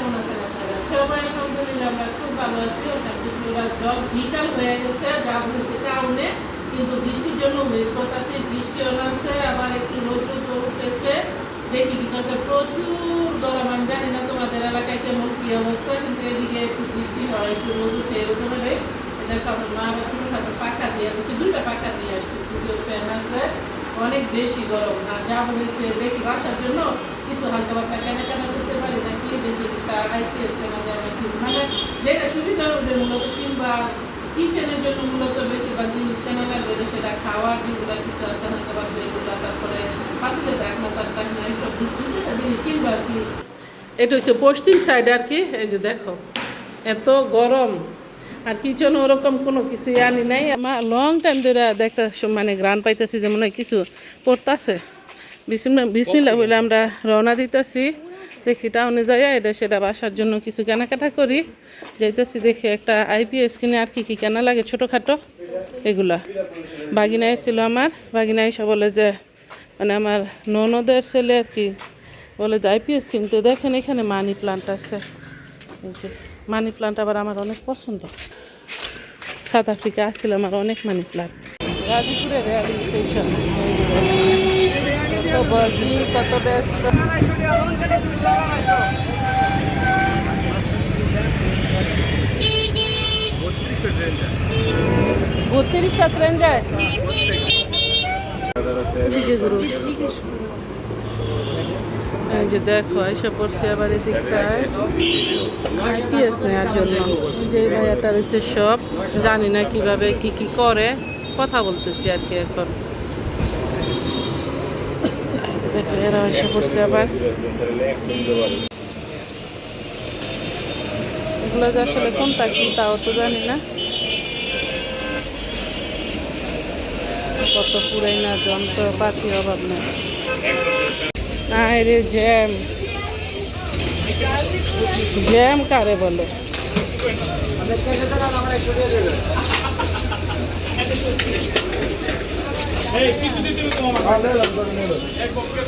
কেমন আছেন আপনারা? সবাই আলহামদুলিল্লাহ আমরা খুব ভালো আছি। বিকাল হয়ে গেছে, যা হয়েছে টাউনে, কিন্তু বৃষ্টির জন্য ওয়েট করতেছি। বৃষ্টিও নামছে, আবার একটু রোদ উঠতেছে। দেখি কি করতে, প্রচুর গরম। আমি জানি না তোমাদের এলাকায় কেমন কি অবস্থা, কিন্তু এদিকে একটু বৃষ্টি হয়, একটু রোদ উঠে, এরকম হলে দেখো আমার মা আবার ছোটখাটো পাখা দিয়ে আসছে, 2টা পাখা দিয়ে আসছে, 2টো ফ্যান আছে। অনেক বেশি গরম। আর যা হয়েছে দেখি বাসার জন্য কিছু হালকা পাতলা কেনাকাটা করতে পারি নাকি, দেখি তার আইপিএস কেনা যায় নাকি, মানে যেটা সুবিধা হবে মূলত, কিংবা কিচেনের জন্য মূলত বেশিরভাগ জিনিস কেনা লাগবে, সেটা খাওয়ার যেগুলো কিছু আছে হালকা পাতলা এগুলো, তারপরে পাতিলে ডাকনা তার ডাকনা এইসব সেটা জিনিস কিনবো আর কি। এটা হচ্ছে পশ্চিম সাইড আর কি। এই যে দেখো এত গরম, আর কিচেন ওরকম কোনো কিছুই আনি নাই। আমার লং টাইম ধরে দেখতে মানে গ্রান পাইতেছি যে মনে হয় কিছু পড়তেছে। বিসমিল্লাহ বলে আমরা রওনা দিতেছি। দেখি টাউনে যাই, এটা সেটা বাসার জন্য কিছু কেনাকাটা করি। যাইতেছি দেখি একটা আইপিএস কিনে, আর কি কি কেনা লাগে ছোটোখাটো এগুলা। বাগিনা এসেছিল আমার, বাগিনা এসে বলে যে মানে আমার ননদের ছেলে আর কি বলে যে আইপিএস কিনতে। দেখেন এখানে মানি প্লান্ট আছে, এই যে মানি প্লান্ট আবার আমার অনেক পছন্দ। সাউথ আফ্রিকা আসছিল আমার অনেক মানি প্লান্ট। গাজীপুরে রেল স্টেশন, কত বাজি কত ব্যস্ত। 32টা ট্রেন যায়। এই যে দেখো এসে পড়ছে আবার এদিকটায় আইপিএস নেওয়ার জন্য। যে ভাইয়াটা রয়েছে সব, জানি না কিভাবে কি কি করে, কথা বলতেছি আর কি এখন। দেখো এরা এসে পড়ছে আবার। এগুলো যে আসলে কোনটা কি তাও তো জানি না। কত পুরাই না যন্ত্রপাতি অভাব নেই। আরে জ্যাম, জ্যাম কারে বলে।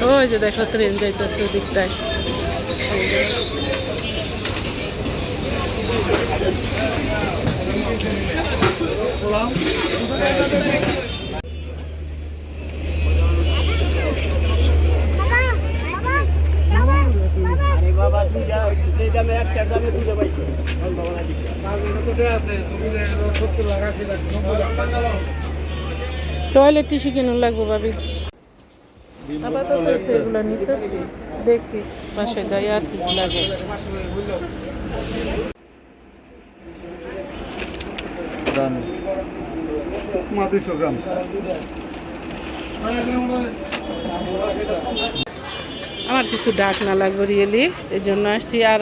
ওই যে দেখো ট্রেন যাইতেছে ওদিকটায়। টয়লেট টিস্যু কিনুন লাগবো ভাবি। আপাতত সেগুলো নিতেছি, দেখি পাশে যাই আর কি লাগে। আমার কিছু ডাকনা লাগবে রিয়েলি, এই জন্য আসছি। আর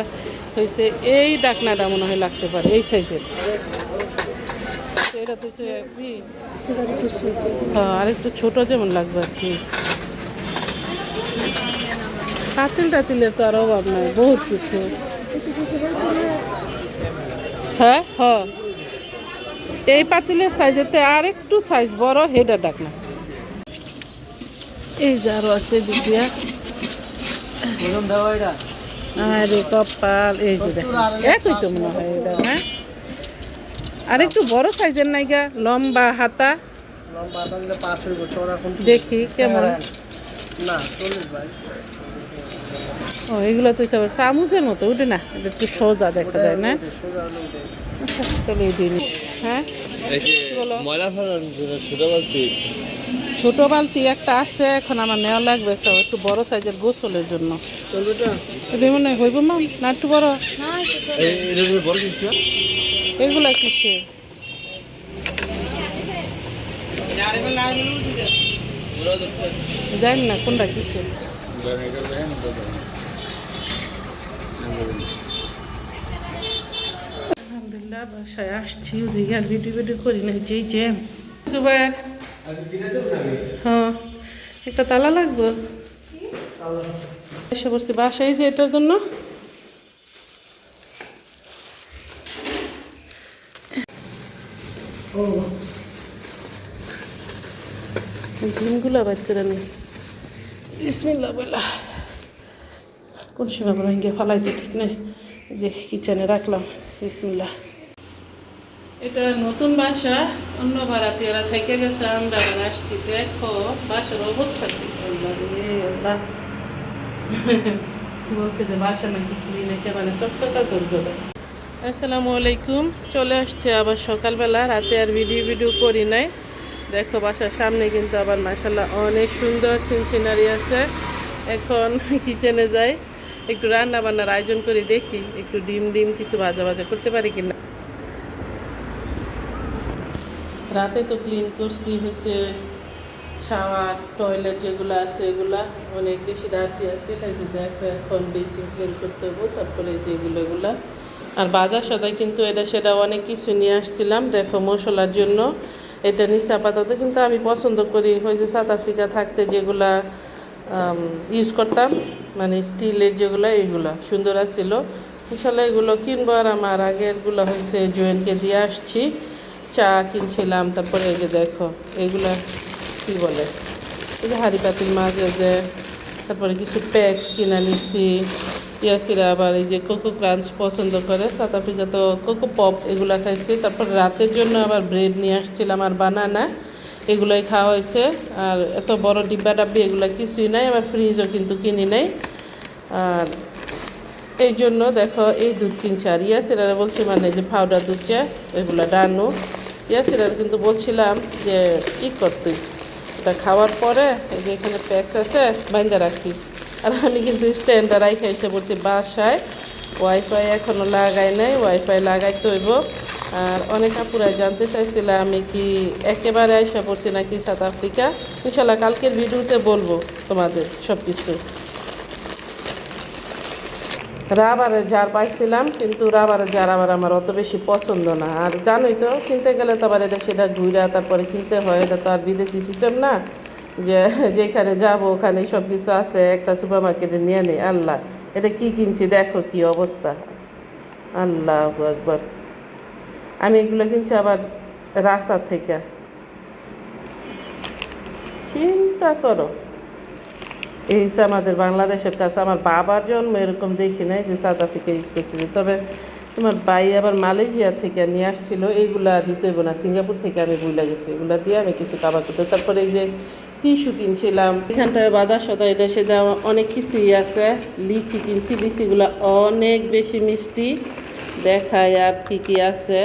হয়েছে এই ডাকনাটা মনে হয় লাগতে পারে, এই সাইজের। এটা তো হ্যাঁ, আর একটু ছোটো যেমন লাগবে আর কি। পাতিল টাতিলের তো আর অভাব নাই, বহুত কিছু। হ্যাঁ হ্যাঁ, এই পাতিলের সাইজেতে আর একটু সাইজ বড় হেডা ডাকনা। এই যে আরো আছে দিদিয়া। আরে কপাল, এই যে দেখেন একই তো মনে হয় এটা। হ্যাঁ, আর একটু বড় সাইজের নাইগা, লম্বা হাতা। দেখি কেমন। ও এগুলো তো চামচের মতো উঠে না, এটা একটু সোজা দেখা যায় না। তাহলে এই দিন। হ্যাঁ ছোট বালতি একটা আছে, এখন আমার নেওয়া লাগবে একটা একটু বড় সাইজের গোসলের জন্য। মনে হইব মা না একটু বড়? এগুলা কিসে জানি না কোনটা কিসে। আলহামদুলিল্লাহ বাসায় আসছি, ওদিকে আর ভিডিও করি না। যেই জ্যাম জুবাইর। হ্যাঁ, একটা তালা লাগবে। এসে পড়ছি বাসায় যে এটার জন্য। ডিমগুলো বাদ করে নি। বিসমিল্লাহ বলা কোন সময় বলা গিয়ে ফালাইতে ঠিক নেই। যে কিচেনে রাখলাম। বিসমিল্লাহ। এটা নতুন বাসা, অন্য ভাড়াটিয়ারা থেকে গেছে, আমরা আসছি। দেখো বাসার অবস্থা কি। বলছে যে বাসা নাকি ক্লিন, একেবারে চকচকা ঝরঝরে। আসসালামু আলাইকুম। চলে আসছে আবার সকালবেলা, রাতে আর ভিডিও করি নাই। দেখো বাসার সামনে কিন্তু আবার মাশাআল্লাহ অনেক সুন্দর সিনারি আছে। এখন কিচেনে যাই, একটু রান্না বান্নার আয়োজন করে দেখি, একটু ডিম কিছু ভাজা করতে পারি কিনা। রাতে তো ক্লিন করছি, হচ্ছে শাওয়ার টয়লেট যেগুলো আছে এগুলা অনেক বেশি ডার্টি আছে। তাই যে দেখো এখন বেসিন ক্লিন করতে হবো, তারপরে এগুলা আর বাজার সদাই কিন্তু এটা সেটা অনেক কিছু নিয়ে আসছিলাম। দেখো মশলার জন্য এটা নিচে আপাতত, কিন্তু আমি পছন্দ করি ওই যে সাউথ আফ্রিকা থাকতে যেগুলা ইউজ করতাম, মানে স্টিলের যেগুলো, এইগুলা সুন্দর আছিল। ইনশাল্লাহ এগুলো কিনবো। আর আমার আগেরগুলো হয়েছে জয়েন্টকে দিয়ে আসছি, চা কিনছিলাম। তারপরে এই যে দেখো এগুলা কী বলে, এই যে হাঁড়ি পাতিল মাঝে যে, তারপরে কিছু প্যাকস কিনে নিছি। ইয়াসিরা আবার এই যে কোকো ক্রাঞ্চ পছন্দ করে, সাউথ আফ্রিকা তো কোকো পপ এগুলা খাইছি। তারপর রাতের জন্য আবার ব্রেড নিয়ে আসছিলাম আর বানানা, এগুলোই খাওয়া হয়েছে। আর এত বড় ডিব্বা ডাব্বি এগুলো কিছুই নাই, আবার ফ্রিজও কিন্তু কিনি নাই। আর এই জন্য দেখো এই দুধ কিনছে। আর ইয়াসিরারা বলছি মানে যে পাউডার দুধ চা এগুলো ডানু, ইয়াসিরার কিন্তু বলছিলাম যে ই করতে, এটা খাওয়ার পরে এই যে এখানে প্যাকস আছে বাইন্দা রাখিস। আর আমি কিন্তু স্ট্যান্ডার রাইখে এসে পড়ছি বাসায়। ওয়াইফাই এখনও লাগাই নাই, ওয়াইফাই লাগাইতে হইব। আর অনেক আপুরাই জানতে চাইছিলাম আমি কি একেবারে আইসা পড়ছি নাকি সাউথ আফ্রিকা। ইনশাল্লাহ কালকের ভিডিওতে বলবো তোমাদের সব কিছু। রাবারের জার পাইছিলাম, কিন্তু রাবারের জার আবার আমার অত বেশি পছন্দ না। আর জানোই তো কিনতে গেলে তো আবার এটা সেটা ঘুরা তারপরে কিনতে হয়, এটা তো আর বিদেশি সিস্টেম না যে যেখানে যাবো ওখানে সব কিছু আছে, একটা সুপার মার্কেটে নিয়ে নেই। আল্লাহ, এটা কি কিনছি দেখো কি অবস্থা, আল্লাহ আকবার। আমি এগুলো কিনছি আবার রাস্তা থেকে, চিন্তা করো। এই হচ্ছে আমাদের বাংলাদেশের কাছে। আমার বাবার জন্ম এরকম দেখি নাই যে সাউথ আফ্রিকা ইউজ করছিল। তবে তোমার ভাই আবার মালয়েশিয়া থেকে নিয়ে আসছিল, এইগুলা দিতে হইব না, সিঙ্গাপুর থেকে আমি ভুলে গেছি। এগুলা দিয়ে আমি কিছু খাবার করতে। তারপরে এই যে টিস্যু কিনছিলাম এখানটায়, বাজার সদা এটা সেটা অনেক কিছুই আছে। লিচি কিনছি, লিচিগুলো অনেক বেশি মিষ্টি দেখায়। আর কি আছে,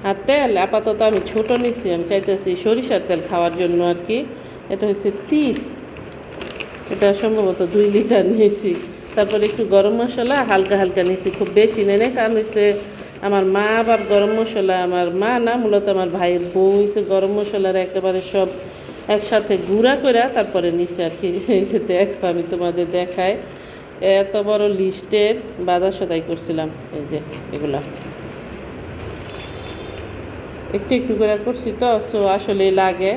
আর তেল আপাতত আমি ছোট নিচ্ছি, আমি চাইতেছি সরিষার তেল খাওয়ার জন্য আর কি। এটা হচ্ছে তীর, এটা সম্ভবত 2 লিটার নিয়েছি। তারপরে একটু গরম মশলা হালকা নিয়েছি, খুব বেশি নেই। কারণ হচ্ছে আমার মা আবার গরম মশলা, আমার মা না মূলত আমার ভাইয়ের বউ হচ্ছে গরম মশলার একেবারে সব একসাথে গুঁড়া করে তারপরে নিচে আর কি। দেখো আমি তোমাদের দেখাই, এত বড় লিস্টের বাজার সদাই করছিলাম। এই যে এগুলা একটু করে করছি তো, সো আসলে লাগে।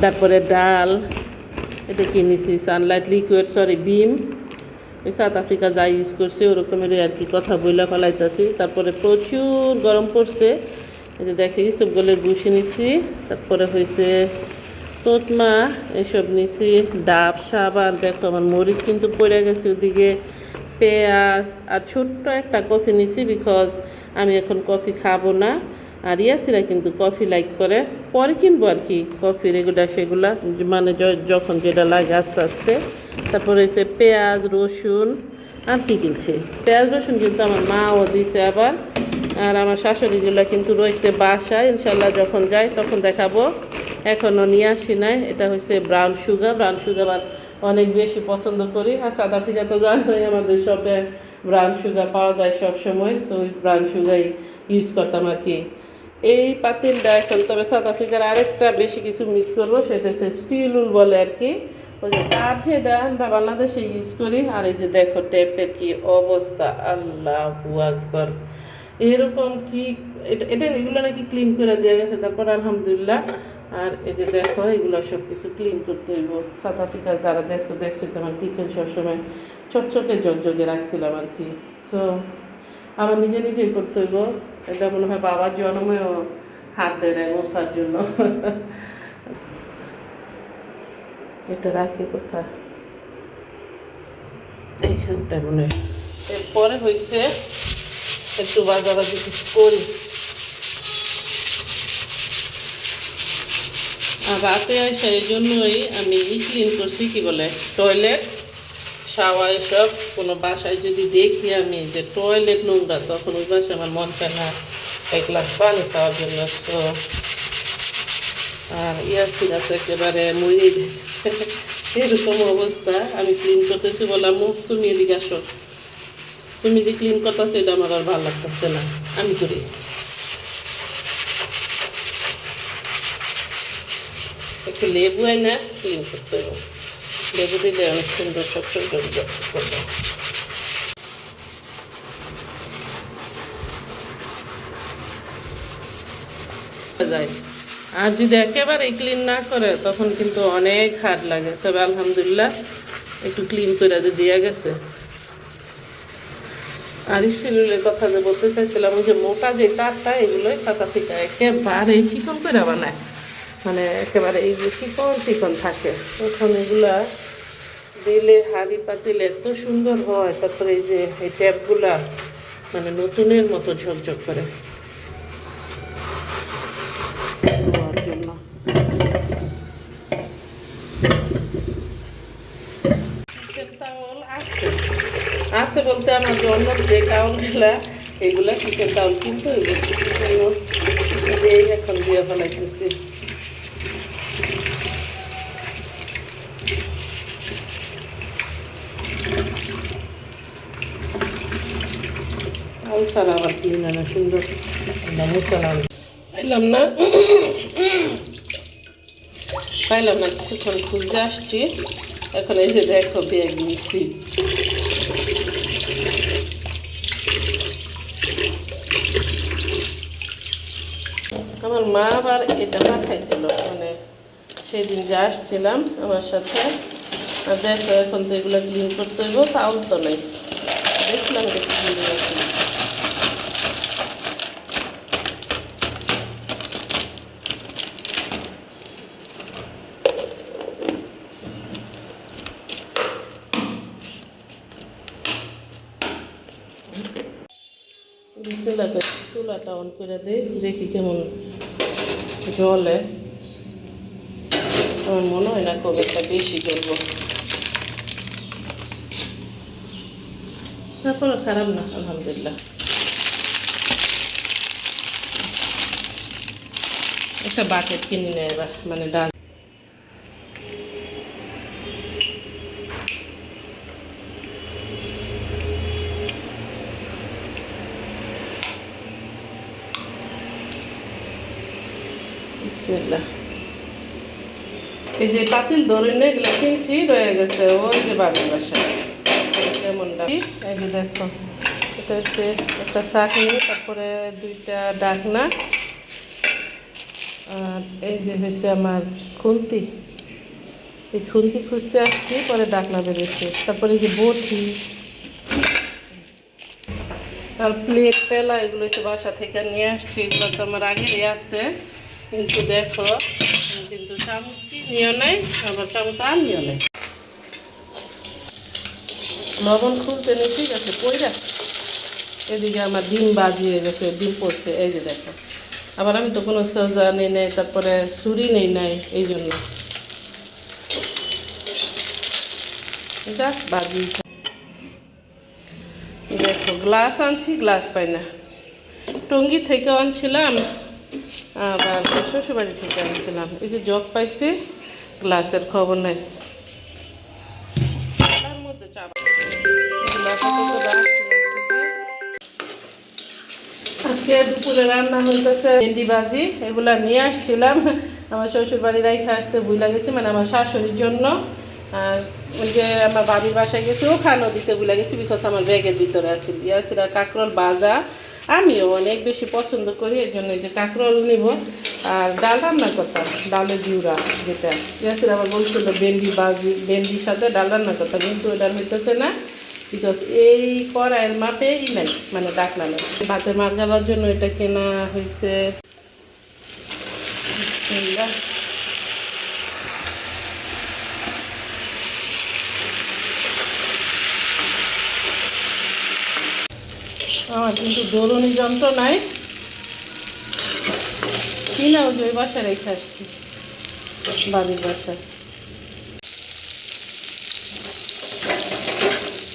তারপরে ডাল, এটা কিনেছি সানলাইট লিকুইড, বিম, ওই সাউথ আফ্রিকা যা ইউজ করছে ওরকমের আর কি কথা বইলা ফেলাইতেছি। তারপরে প্রচুর গরম পড়ছে, এই যে দেখে ইসবগুলোর বুসি নিছি। তারপরে হয়েছে তোতমা, এসব নিছি। ডাব সাবান, দেখো আমার মরিচ কিন্তু পড়ে গেছে ওদিকে, পেঁয়াজ। আর ছোট্ট একটা কফি নিছি, বিকজ আমি এখন কফি খাবো না। আর ইয়াসিরা কিন্তু কফি লাইক করে, পরে কিনবো আর কি কফি সেগুলা, মানে যখন যেটা লাগে আস্তে আস্তে। তারপরে হচ্ছে পেঁয়াজ রসুন। আর কি কিনছি, পেঁয়াজ রসুন কিন্তু আমার মাও দিছে আবার। আর আমার শাশুড়িগুলো কিন্তু রয়েছে বাসায়, ইনশাল্লাহ যখন যাই তখন দেখাবো। এখনও নিয়ে আসি নাই। এটা হচ্ছে ব্রাউন সুগার আবার অনেক বেশি পছন্দ করি। আর সাউথ আফ্রিকা তো জানোই আমাদের শপে ব্রাউন সুগার পাওয়া যায় সবসময়, সো ওই ব্রাউন সুগার ইউজ করতাম আর কি। এই পাতিলটা এখন, তবে সাউথ আফ্রিকার আরেকটা বেশি কিছু মিস করবো, সেটা হচ্ছে স্টিল উল বলে আর কি, ওই যে তার যেটা আমরা বাংলাদেশে ইউজ করি। আর এই যে দেখো ট্যাপের কি অবস্থা, আল্লাহু আকবার। এরকম ঠিক এটা এগুলো নাকি ক্লিন করে দেওয়া গেছে, তারপর আলহামদুলিল্লাহ। আর এই যে দেখো এগুলো সব কিছু ক্লিন করতে হইব। সাউথ আফ্রিকা যারা দেখছো তো আমার কিচেন সবসময় চকচকে জগজগে রাখছিলাম আর কি। সো আমার নিজেই করতে হইব। এটা মনে হয় বাবার জন্মেও হাত দেয় না মশার জন্য। এটা রাখি কোথায়, এইখানটায় মনে হয় এরপরে হয়েছে একটু বাজাবাজি কিছু করি। আর রাতে আসে এই জন্যই আমি ক্লিন করছি, কি বলে টয়লেট শাওয়ার এসব। কোনো বাসায় যদি দেখি আমি যে টয়লেট নোংরা, তখন ওই বাসায় আমার মন চায় না এক গ্লাস পানি খাওয়ার জন্য। সো আর ইয়াসিরা তো একেবারে মরেই দিতেছে, এরকম অবস্থা। আমি ক্লিন করতেছি, বললাম তুমি এদিকে আসো, তুমি যে ক্লিন করতেছো এটা আমার আর ভালো লাগতেছে না, আমি করি। একটু লেবু হয় না ক্লিন করতে হবে, লেবু দিলে অনেক সুন্দর চকচক চকচক করবে। যায় আর যদি একেবারে ক্লিন না করে তখন কিন্তু অনেক হার্ড লাগে। তবে আলহামদুলিল্লাহ একটু ক্লিন করে দিয়ে গেছে। আর স্টিলের কথা যে বলতে চাইছিলাম, ওই যে মোটা যে তারটা, এগুলোই ছাতা থেকে একেবারে চিকন করে বানায়, মানে একেবারে এই যে চিকন চিকন থাকে। তখন এগুলা দিলে হাঁড়ি পাতিলে এত সুন্দর হয়। তারপরে এই যে এই ট্যাপগুলা মানে নতুনের মতো ঝকঝক করে দেওয়ার জন্য। টাওয়াল আছে আছে বলতে আমার যে অন্য যে টাওয়ালগুলা, এইগুলা কিচেন টাওয়াল কিন্তু এখন দিয়ে ফেলাইতেছি। ছাড়া আবার ক্লিন না সুন্দর পাইলাম না কিছুক্ষণ খুঁজে আসছি। এখন এই যে দেখো ব্যাগ নিচ্ছি। আমার মা আবার এটা পাঠাইছিল, মানে সেদিন যে আসছিলাম আমার সাথে। আর দেখো এখন তো এগুলো ক্লিন করতে হইব, তাও তো নেই। দেখলাম যে ক্লিন আছে। চুলাটা অন করে দিই, দেখি কেমন জলে। আমার মনে হয় না খুব একটা বেশি জ্বলব, তারপরে খারাপ না আলহামদুলিল্লাহ। একটা বাকেট কিনে নেয় এবার, মানে ডাল। বিসমিল্লাহ। এই যে পাতিল ধরে নিয়ে এগুলো কিনছি, রয়ে গেছে ওই যে বাবির বাসায়। কেমন এই যে দেখো, এটা হচ্ছে একটা চাকনি, তারপরে দুইটা ডাকনা, আর এই যে হয়েছে আমার খুন্তি। এই খুন্তি খুঁজতে আসছি, পরে ডাকনা বেরিয়েছে। তারপরে এই যে বটি আর প্লেট পেলা, এগুলো হচ্ছে বাসা থেকে নিয়ে আসছি। এগুলো তো আমার আগেরই আছে, কিন্তু দেখো কিন্তু চামচ কি নিয়ে নেই, আবার চামচ আর নিয়ে নেই। লবণ খুলতে নেই, ঠিক আছে কইরা। এদিকে আমার ডিম বাজিয়ে গেছে, ডিম পড়ছে, এই যে দেখো। আবার আমি তো কোনো সজা নেই নাই, তারপরে ছুরি নেই নাই, এই জন্য যাক বাজি। দেখো গ্লাস আনছি, গ্লাস পাই না। টঙ্গী থেকে আনছিলাম, আবার শ্বশুরবাড়ি থেকে আনছিলাম। এই যে জগ পাইছি, গ্লাসের খবর নাই। তার মধ্যে চা আজকে দুপুরে রান্না হইতেছে ভেন্ডি ভাজি। এগুলা নিয়ে আসছিলাম আমার শ্বশুরবাড়ি রাইখে আসতে ভুলে গেছি, মানে আমার শাশুড়ির জন্য। আর ওই যে আমার বাড়ির বাসায় গেছি, ওখানেও দিতে ভুলে গেছি, বিকজ আমার ব্যাগের ভিতরে আছে। ইয়াসিরা কাঁকরোল ভাজা আমিও অনেক বেশি পছন্দ করি, এর জন্য যে কাঁকরোল নিব। আর ডাল রান্না করতাম, ডালের জিউরা যেটা। ইয়াসিরা আবার বলছিল ভেন্ডি ভাজি, ভেন্ডির সাথে ডাল রান্না করতাম, কিন্তু ওটা হইতেছে না, বিকজ এই কড়াইয়ের মাপেই নাই, মানে ডাকনা নেই। ভাতের মাছ গালার জন্য এটা কেনা হয়েছে। আমার কিন্তু দৌড়নি যন্ত্র নাই, কিনা ওই যে ওই বাসায় রেখে আসছি, বাড়ির বাসায়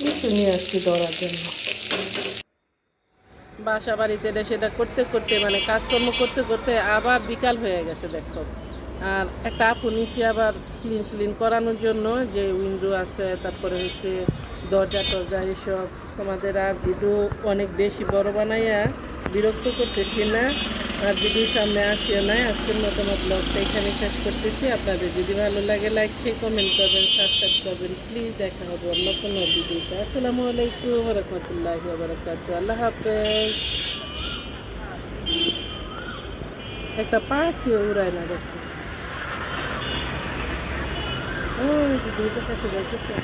কিছু নিয়ে আসছি দৌড়ার জন্য। বাসা বাড়িতে সেটা করতে করতে মানে কাজকর্ম করতে করতে আবার বিকাল হয়ে গেছে দেখো। আর একটা আপু নিচে আবার ক্লিন স্লিন করানোর জন্য, যে উইন্ডো আছে, তারপরে হচ্ছে দরজা টরজা এসব। তোমাদের আর ভিডিও অনেক বেশি বড় বানাইয়া বিরক্ত করতেছি না, আর ভিডিওর সামনে আসিও নাই। আজকের মতো আমার ব্লগটা এখানে শেষ করতেছি। আপনাদের যদি ভালো লাগে লাইক শেয়ার কমেন্ট করবেন, সাবস্ক্রাইব করবেন প্লিজ। দেখা হবে অন্য কোনো ভিডিওতে। আসসালামু আলাইকুম রহমতুল্লাহি ওয়া বারাকাতুহু। আল্লাহ হাফেজ। একটা পাখি উড়ায় না দেখো, ওই যে দুইটা পাশে যাইতেছে।